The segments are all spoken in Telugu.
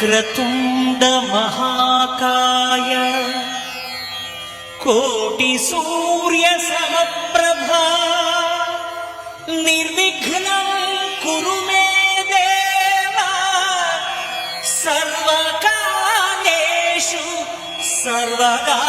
वक्रतुण्ड महाकाय कोटि सूर्य समप्रभा निर्विघ्नं कुरु मे देव सर्वकालेषु सर्वदा।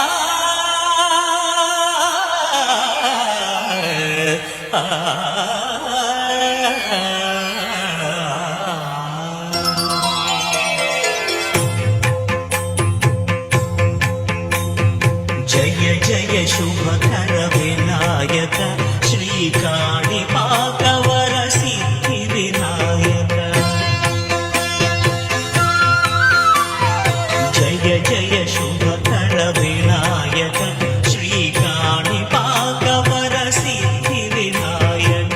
जय जय शुभकर विनायक श्रीकाणिपाकवर सिद्धि विनायक। जय जय शुभकर विनायक श्रीकाणिपाकवर सिद्धि विनायक।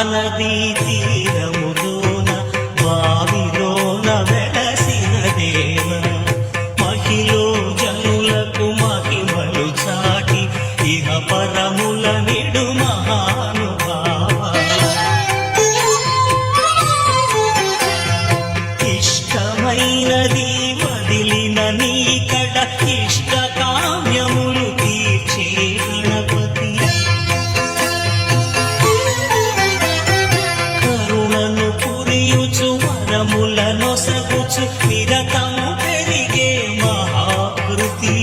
నదీ తీరములోన బావిలోన వెలసిన దేవ మహిలో జనులకు మహిమలు చాటి ఇహ పరముల నిడు మహానుభావ। ఇష్టమైనది వదిలిన నీకడ ఇష్ట కామ్యములు తీర్చే గణపతి। వరములను సగుచు నిరతము పెరిగే మహాకృతి।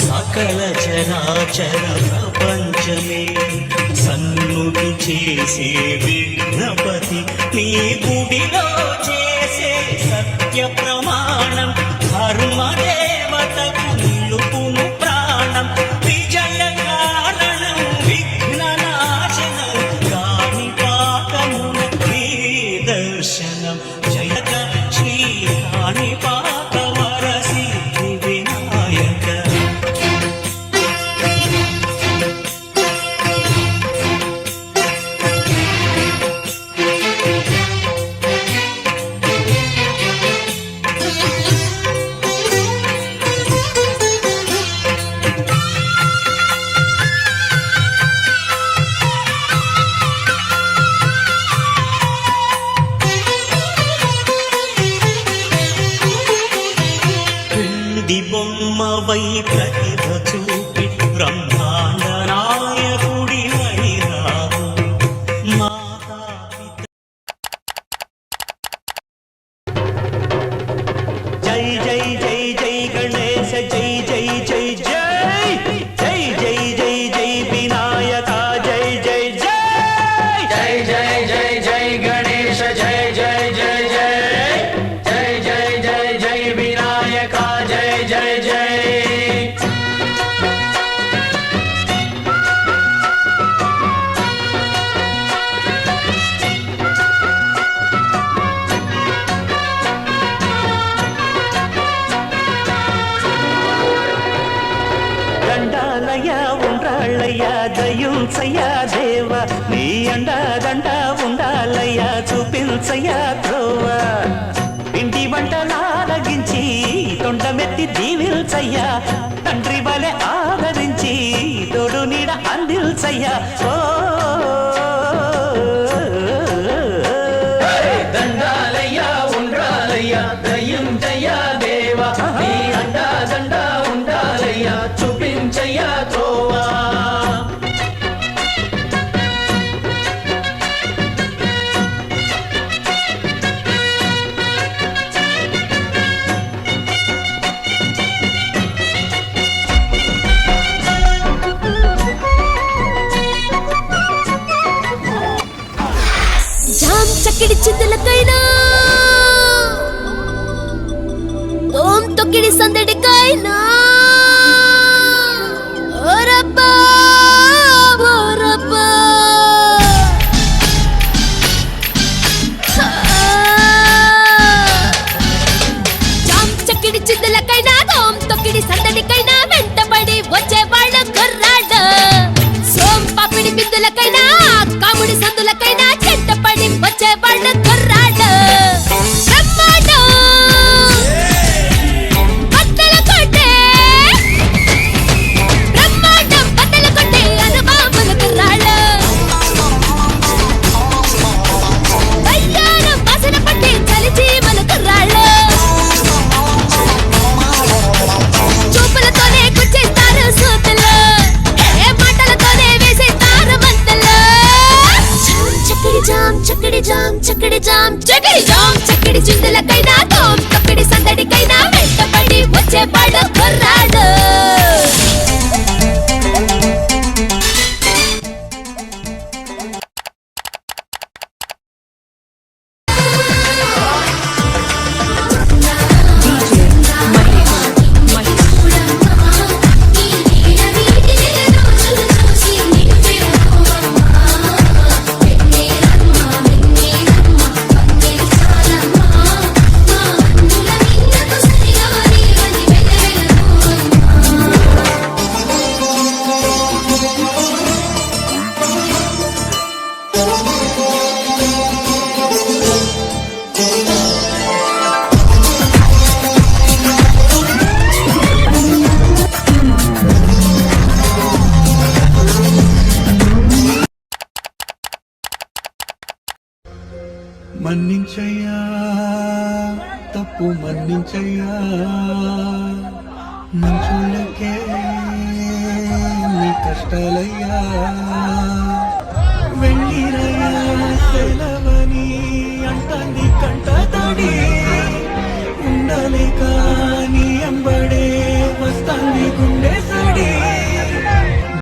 సకల చరాచర ప్రపంచమే సన్నుతి చేసే విఘ్నపతి నీ గుడిలో చేసే సత్య ప్రమాణం ధర్మదేవతకు నిలుపును ప్రాణం। విజయ కారణం విఘ్ననాశనం కాణిపాకమున నీ దర్శనం। జయక శ్రీ కాణిపాకవర సిద్ధి వినాయక। బొమ్మవై ప్రతిభ చూపి బ్రహ్మాండ నాయకుడి వైరావు మాతా పిత। జై జై జై జై గణేశ జై జై జై జై జై జై జై జై వినాయక జై జై జై జై జై జై జై గణేశ జై జై జై జై జై జై జై జై వినాయక జై జై జై। దండాలయ ఉండాలయ్య దయుంచయ్య దేవ నీ అండా దండ ఉండాలయ్య చూపించయ్య త్రోవ। ఇంటి వంటలారగించి తొండమెత్తి దీవిల్చయ్యా తండ్రి వలె ఆదరించి తోడు నీడ అందిల్చయ్యా। ఓ దండాలయ్యా ఉండాలయ్యా దయ్యుంచయ్యా దేవా నీ అండా దండ ఉండాలయ్యా చూపించయ్యా త్రోవా। చక్కిడి చిందులకైనా ఓం తొక్కిడి సందడికైనా ఓరబ్బా ఓరబ్బా జామ్ చక్కడి చిందులకైనా తోం తొక్కడి సందడికైనా వెంటపడి వచ్చేవాడు కుర్రాడు మన్నించయ్యా తప్పు మన్నించయ్యా మంచులకే నీ కష్టాలయ్యా వెళ్ళిరయ్యా సెలవని అంటుంది కంట తడి ఉండలేక